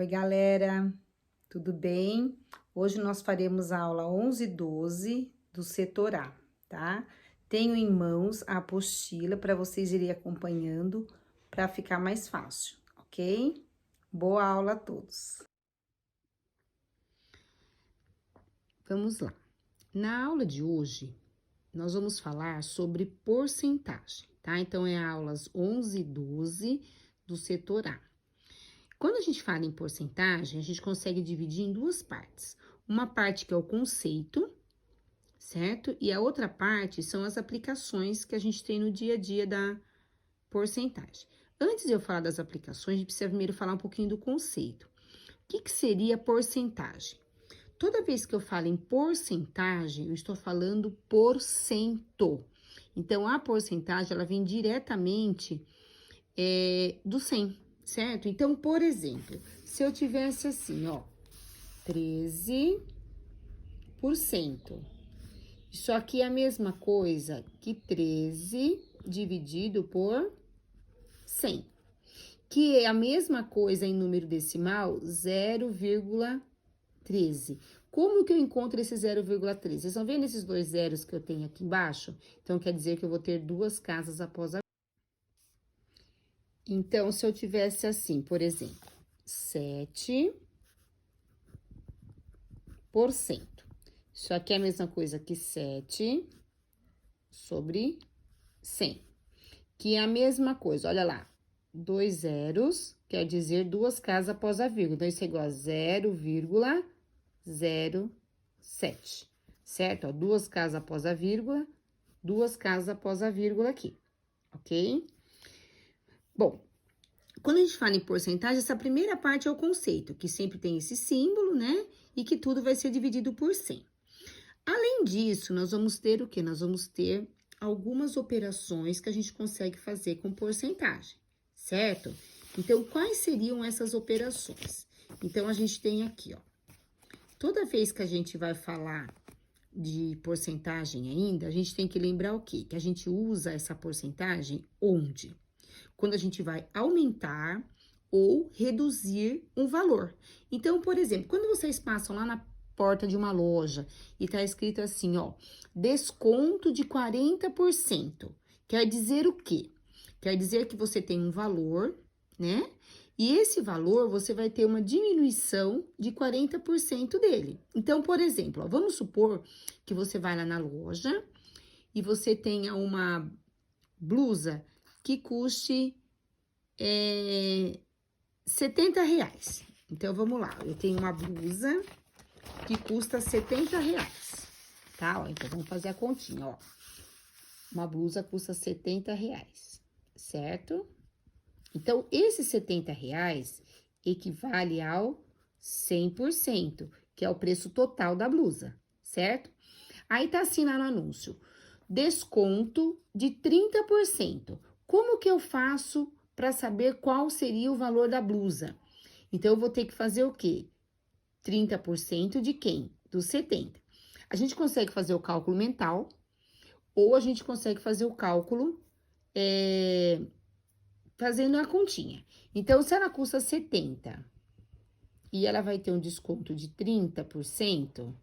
Oi, galera, tudo bem? Hoje nós faremos a aula 11 e 12 do setor A, tá? Tenho em mãos a apostila para vocês irem acompanhando para ficar mais fácil, ok? Boa aula a todos! Vamos lá. Na aula de hoje, nós vamos falar sobre porcentagem, tá? Então, é aulas 11 e 12 do setor A. Quando a gente fala em porcentagem, a gente consegue dividir em duas partes. Uma parte que é o conceito, certo? E a outra parte são as aplicações que a gente tem no dia a dia da porcentagem. Antes de eu falar das aplicações, a gente precisa primeiro falar um pouquinho do conceito. O que seria porcentagem? Toda vez que eu falo em porcentagem, eu estou falando por cento. Então, a porcentagem, ela vem diretamente do 100, certo? Então, por exemplo, se eu tivesse assim, ó, 13%. Isso aqui é a mesma coisa que 13 dividido por 100. Que é a mesma coisa em número decimal, 0,13. Como que eu encontro esse 0,13? Vocês estão vendo esses dois zeros que eu tenho aqui embaixo? Então, quer dizer que eu vou ter duas casas após a... Então, se eu tivesse assim, por exemplo, 7%. Isso aqui é a mesma coisa que 7 sobre 100. Que é a mesma coisa, olha lá. Dois zeros, quer dizer duas casas após a vírgula. Então, isso é igual a 0,07, certo? Ó, duas casas após a vírgula, duas casas após a vírgula aqui, ok? Bom, quando a gente fala em porcentagem, essa primeira parte é o conceito, que sempre tem esse símbolo, né? E que tudo vai ser dividido por 100. Além disso, nós vamos ter o quê? Nós vamos ter algumas operações que a gente consegue fazer com porcentagem, certo? Então, quais seriam essas operações? Então, a gente tem aqui, ó. Toda vez que a gente vai falar de porcentagem ainda, a gente tem que lembrar o quê? Que a gente usa essa porcentagem onde? Quando a gente vai aumentar ou reduzir um valor. Então, por exemplo, quando vocês passam lá na porta de uma loja e tá escrito assim, ó, desconto de 40%. Quer dizer o quê? Quer dizer que você tem um valor, né? E esse valor, você vai ter uma diminuição de 40% dele. Então, por exemplo, ó, vamos supor que você vai lá na loja e você tenha uma blusa que custe R$70. Então, vamos lá, eu tenho uma blusa que custa R$70, tá? Ó, então, vamos fazer a continha, ó. Uma blusa custa R$70, certo? Então, esses R$70 equivale ao 100%, que é o preço total da blusa, certo? Aí, tá assim lá no anúncio, desconto de 30%. Como que eu faço para saber qual seria o valor da blusa? Então, eu vou ter que fazer o quê? 30% de quem? Dos 70. A gente consegue fazer o cálculo mental, ou a gente consegue fazer o cálculo fazendo a continha. Então, se ela custa 70 e ela vai ter um desconto de 30%,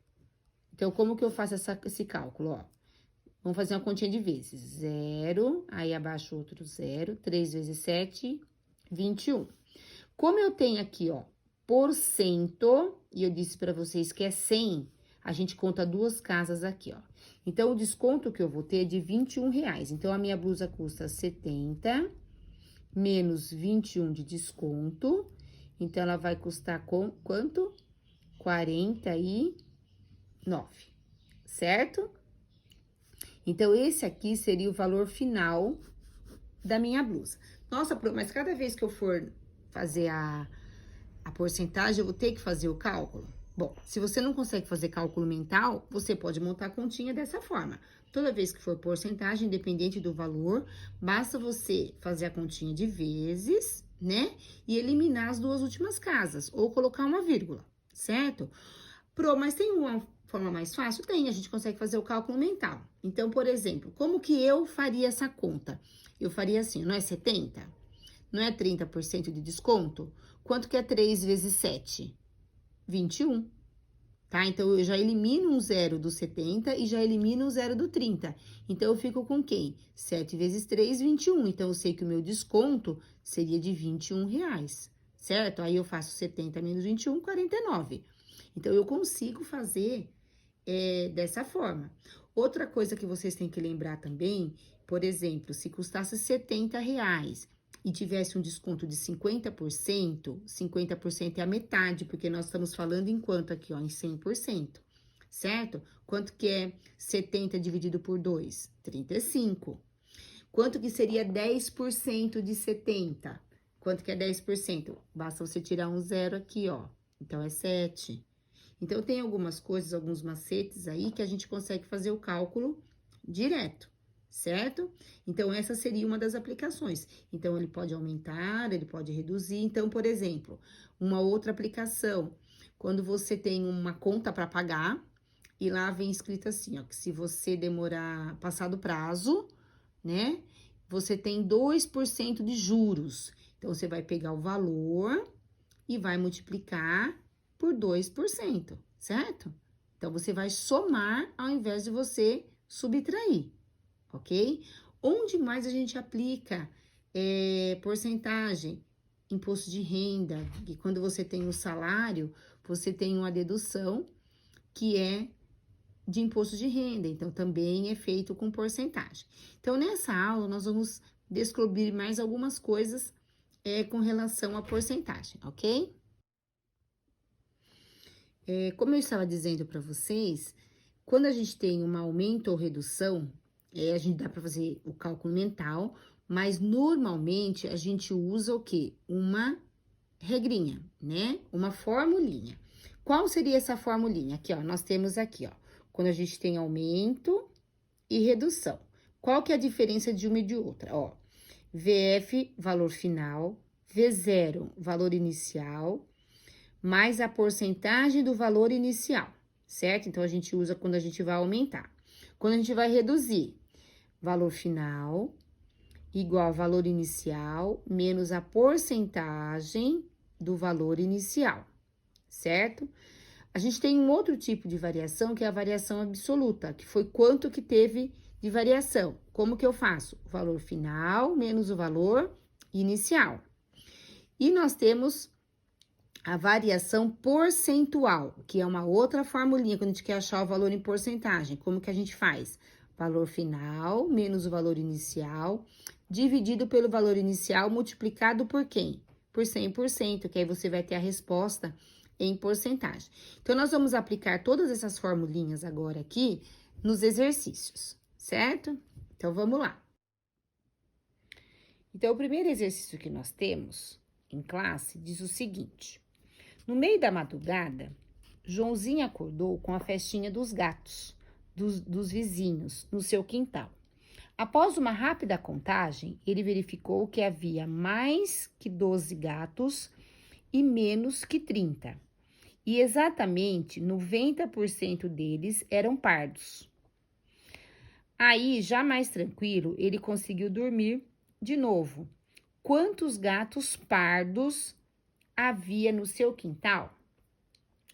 então, como que eu faço esse cálculo, ó? Vamos fazer uma continha de vezes. 0, aí abaixo outro 0, 3 vezes 7, 21. Como eu tenho aqui, ó, porcento, e eu disse para vocês que é 100, a gente conta duas casas aqui, ó. Então, o desconto que eu vou ter é de R$21. Então, a minha blusa custa 70, menos 21 de desconto. Então, ela vai custar quanto? 49, certo? Então, esse aqui seria o valor final da minha blusa. Nossa, mas cada vez que eu for fazer a porcentagem, eu vou ter que fazer o cálculo? Bom, se você não consegue fazer cálculo mental, você pode montar a continha dessa forma. Toda vez que for porcentagem, independente do valor, basta você fazer a continha de vezes, né? E eliminar as duas últimas casas, ou colocar uma vírgula, certo? Mas tem uma forma mais fácil? Tem, a gente consegue fazer o cálculo mental. Então, por exemplo, como que eu faria essa conta? Eu faria assim, não é 70? não é 30% de desconto? Quanto que é 3 vezes 7? 21. Tá? Então, eu já elimino um zero do 70 e já elimino um zero do 30. Então, eu fico com quem? 7 vezes 3, 21. Então, eu sei que o meu desconto seria de R$ 21, certo? Aí, eu faço 70 menos 21, 49. Então, eu consigo fazer dessa forma. Outra coisa que vocês têm que lembrar também, por exemplo, se custasse R$ 70 e tivesse um desconto de 50%, 50% é a metade, porque nós estamos falando em quanto aqui, ó, em 100%, certo? Quanto que é 70 dividido por 2? 35. Quanto que seria 10% de 70? Quanto que é 10%? Basta você tirar um zero aqui, ó. Então, é 7. Então, tem algumas coisas, alguns macetes aí que a gente consegue fazer o cálculo direto, certo? Então, essa seria uma das aplicações. Então, ele pode aumentar, ele pode reduzir. Então, por exemplo, uma outra aplicação, quando você tem uma conta para pagar e lá vem escrito assim, ó, que se você demorar, passar do prazo, né, você tem 2% de juros. Então, você vai pegar o valor e vai multiplicar por 2%, certo? Então, você vai somar ao invés de você subtrair, ok? Onde mais a gente aplica porcentagem? Imposto de renda, que quando você tem o salário, você tem uma dedução que é de imposto de renda, então também é feito com porcentagem. Então, nessa aula, nós vamos descobrir mais algumas coisas com relação à porcentagem, ok? Como eu estava dizendo para vocês, quando a gente tem um aumento ou redução, a gente dá para fazer o cálculo mental, mas normalmente a gente usa o quê? Uma regrinha, né? Uma formulinha. Qual seria essa formulinha? Aqui, ó, nós temos aqui, ó, quando a gente tem aumento e redução. Qual que é a diferença de uma e de outra? Ó, VF, valor final, V0, valor inicial, mais a porcentagem do valor inicial, certo? Então, a gente usa quando a gente vai aumentar. Quando a gente vai reduzir, valor final igual a valor inicial menos a porcentagem do valor inicial, certo? A gente tem um outro tipo de variação, que é a variação absoluta, que foi quanto que teve de variação. Como que eu faço? O valor final menos o valor inicial. E nós temos a variação percentual, que é uma outra formulinha, quando a gente quer achar o valor em porcentagem. Como que a gente faz? Valor final menos o valor inicial, dividido pelo valor inicial, multiplicado por quem? Por 100%, que aí você vai ter a resposta em porcentagem. Então, nós vamos aplicar todas essas formulinhas agora aqui nos exercícios, certo? Então, vamos lá. Então, o primeiro exercício que nós temos em classe diz o seguinte: no meio da madrugada, Joãozinho acordou com a festinha dos gatos, dos vizinhos, no seu quintal. Após uma rápida contagem, ele verificou que havia mais que 12 gatos e menos que 30. E exatamente 90% deles eram pardos. Aí, já mais tranquilo, ele conseguiu dormir de novo. Quantos gatos pardos havia no seu quintal?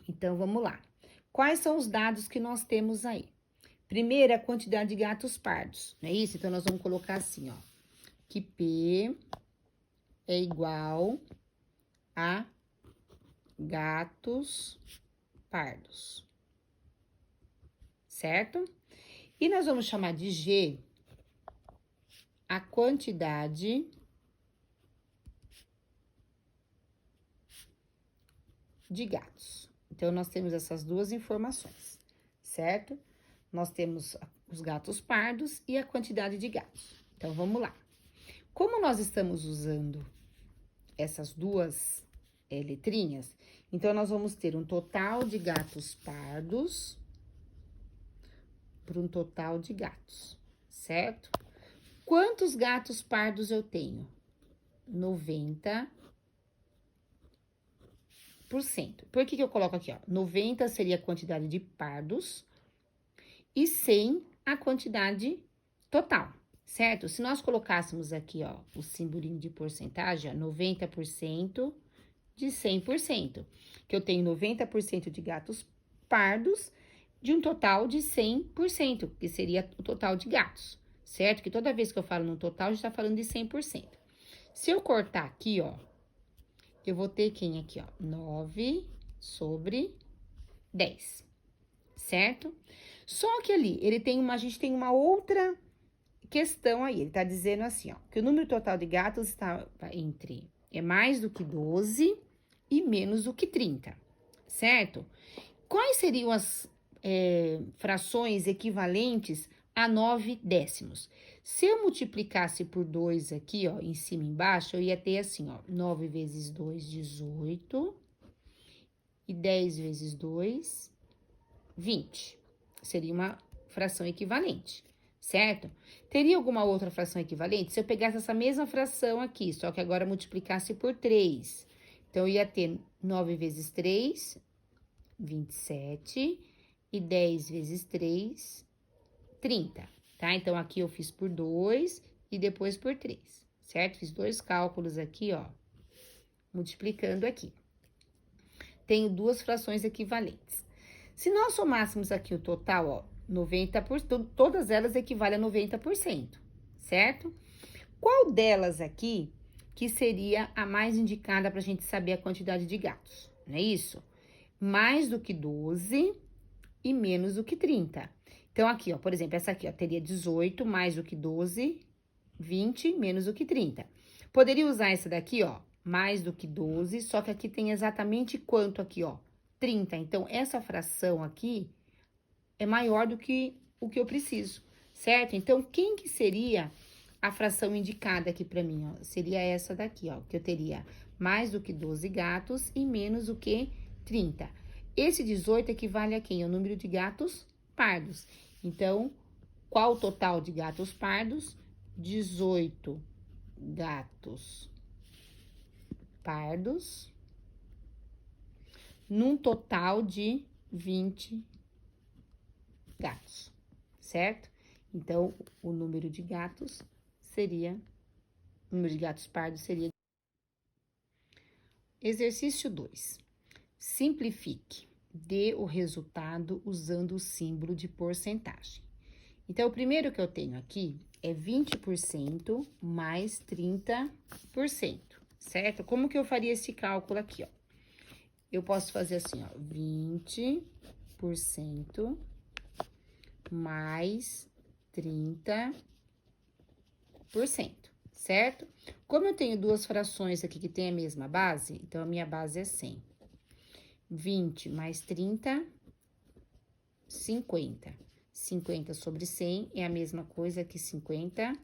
Então, vamos lá. Quais são os dados que nós temos aí? Primeiro, a quantidade de gatos pardos, não é isso? Então, nós vamos colocar assim, ó, que P é igual a gatos pardos, certo? E nós vamos chamar de G a quantidade de gatos. Então, nós temos essas duas informações, certo? Nós temos os gatos pardos e a quantidade de gatos. Então, vamos lá. Como nós estamos usando essas duas letrinhas, então, nós vamos ter um total de gatos pardos por um total de gatos, certo? Quantos gatos pardos eu tenho? 90%. Por que eu coloco aqui, ó? 90 seria a quantidade de pardos e 100 a quantidade total. certo? Se nós colocássemos aqui, ó, o simbolinho de porcentagem, ó, 90% de 100%, que eu tenho 90% de gatos pardos de um total de 100%, que seria o total de gatos, certo? Que toda vez que eu falo no total, a gente tá falando de 100%. Se eu cortar aqui, ó, eu vou ter quem aqui, ó? 9 sobre 10, certo? Só que ali, a gente tem uma outra questão aí. Ele tá dizendo assim, ó, que o número total de gatos está é mais do que 12 e menos do que 30, certo? Quais seriam as frações equivalentes a 9 décimos? Se eu multiplicasse por 2 aqui, ó, em cima e embaixo, eu ia ter assim, ó, 9 vezes 2, 18, e 10 vezes 2, 20. Seria uma fração equivalente, certo? Teria alguma outra fração equivalente? Se eu pegasse essa mesma fração aqui, só que agora multiplicasse por 3. Então, eu ia ter 9 vezes 3, 27, e 10 vezes 3, 30, tá? Então, aqui eu fiz por 2 e depois por 3, certo? Fiz dois cálculos aqui, ó, multiplicando aqui. Tenho duas frações equivalentes. Se nós somássemos aqui o total, ó, 90%, todas elas equivalem a 90%, certo? Qual delas aqui que seria a mais indicada para a gente saber a quantidade de gatos? Não é isso? Mais do que 12 e menos do que 30. Então, aqui, ó, por exemplo, essa aqui, ó, teria 18 mais do que 12, 20 menos do que 30. Poderia usar essa daqui, ó, mais do que 12, só que aqui tem exatamente quanto aqui, ó, 30. Então, essa fração aqui é maior do que o que eu preciso, certo? Então, quem que seria a fração indicada aqui para mim, ó? Seria essa daqui, ó, que eu teria mais do que 12 gatos e menos do que 30. Esse 18 equivale a quem? Ao número de gatos pardos. Então, qual o total de gatos pardos? 18 gatos pardos, num total de 20 gatos, certo? Então, o número de gatos pardos seria. Exercício 2. Simplifique. Dê o resultado usando o símbolo de porcentagem. Então, o primeiro que eu tenho aqui é 20% mais 30%, certo? Como que eu faria esse cálculo aqui, ó? Eu posso fazer assim, ó, 20% mais 30%, certo? Como eu tenho duas frações aqui que têm a mesma base, então a minha base é 100. 20 mais 30, 50. 50 sobre 100 é a mesma coisa que 50%.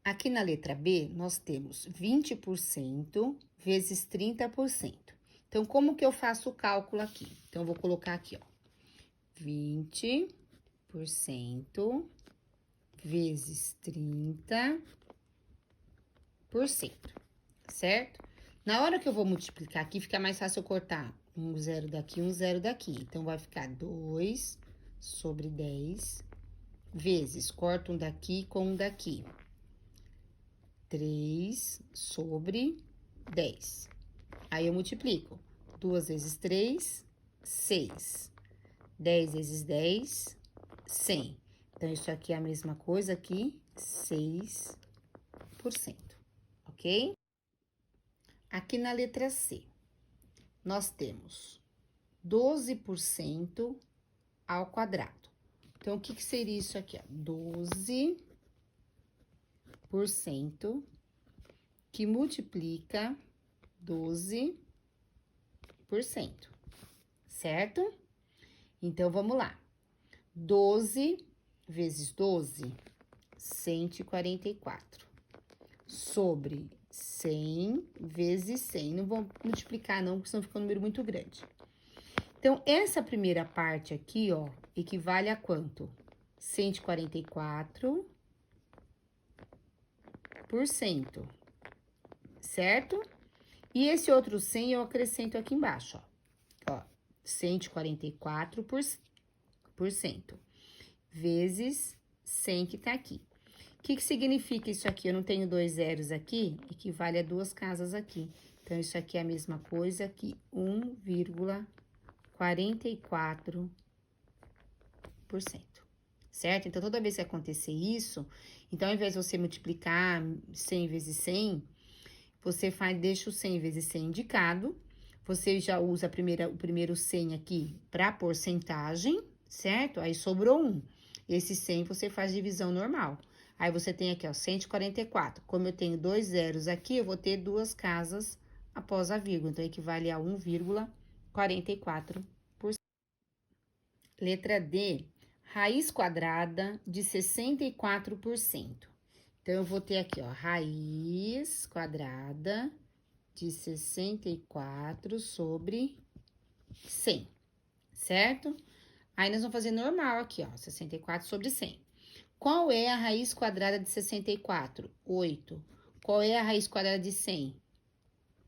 Aqui na letra B, nós temos 20% vezes 30%. Então, como que eu faço o cálculo aqui? Então, eu vou colocar aqui, ó, 20% vezes 30%, certo? Na hora que eu vou multiplicar aqui, fica mais fácil eu cortar um zero daqui, um zero daqui. Então, vai ficar 2 sobre 10 vezes, corto um daqui com um daqui. 3 sobre 10. Aí, eu multiplico. 2 vezes 3, 6. 10 vezes 10, 100. Então, isso aqui é a mesma coisa aqui, 6%, ok? Aqui na letra C, nós temos 12% ao quadrado. Então, o que que seria isso aqui, ó? 12% que multiplica 12%, certo? Então, vamos lá. 12 vezes 12, 144. Sobre 100 vezes 100. Não vou multiplicar não, porque senão fica um número muito grande. Então, essa primeira parte aqui, ó, equivale a quanto? 144%, certo? E esse outro 100 eu acrescento aqui embaixo, ó. 144%, vezes 100 que tá aqui. O que significa isso aqui? Eu não tenho 2 zeros aqui, equivale a 2 casas aqui. Então, isso aqui é a mesma coisa que 1,44%. Certo? Então, toda vez que acontecer isso, então, ao invés de você multiplicar 100 vezes 100, você deixa o 100 vezes 100 indicado, você já usa o primeiro 100 aqui para porcentagem, certo? Aí sobrou 1. Esse 100 você faz divisão normal. Aí você tem aqui, ó, 144. Como eu tenho 2 zeros aqui, eu vou ter 2 casas após a vírgula. Então, equivale a 1,44%. Letra D, raiz quadrada de 64%. Então, eu vou ter aqui, ó, raiz quadrada de 64 sobre 100, certo? Aí, nós vamos fazer normal aqui, ó, 64 sobre 100. Qual é a raiz quadrada de 64? 8. Qual é a raiz quadrada de 100?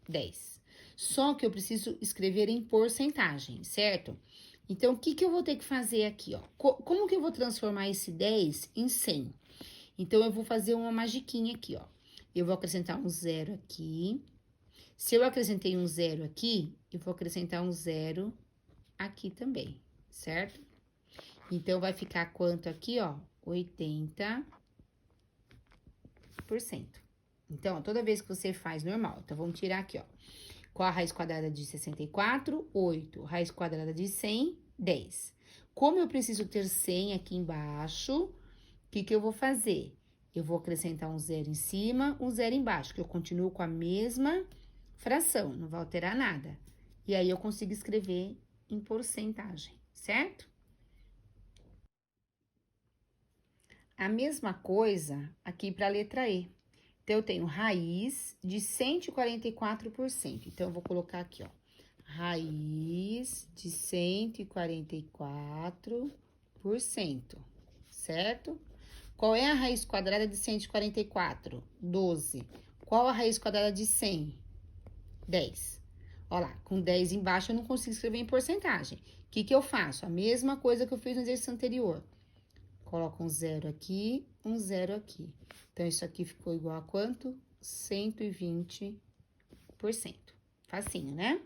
10. Só que eu preciso escrever em porcentagem, certo? Então, o que eu vou ter que fazer aqui, ó? Como que eu vou transformar esse 10 em 100? Então, eu vou fazer uma magiquinha aqui, ó. Eu vou acrescentar um zero aqui. Se eu acrescentei um zero aqui, eu vou acrescentar um zero aqui também, certo? Então, vai ficar quanto aqui, ó? 80%. Então, toda vez que você faz normal. Então, vamos tirar aqui, ó. Qual a raiz quadrada de 64? 8. Raiz quadrada de 100? 10. Como eu preciso ter 100 aqui embaixo, o que eu vou fazer? Eu vou acrescentar um zero em cima, um zero embaixo, que eu continuo com a mesma fração, não vai alterar nada. E aí, eu consigo escrever em porcentagem, certo? A mesma coisa aqui para a letra E. Então, eu tenho raiz de 144%. Então, eu vou colocar aqui, ó. Raiz de 144%, certo? Qual é a raiz quadrada de 144? 12. Qual a raiz quadrada de 100? 10. Olha lá, com 10 embaixo eu não consigo escrever em porcentagem. O que eu faço? A mesma coisa que eu fiz no exercício anterior. Coloco um zero aqui, um zero aqui. Então, isso aqui ficou igual a quanto? 120%. Facinho, né?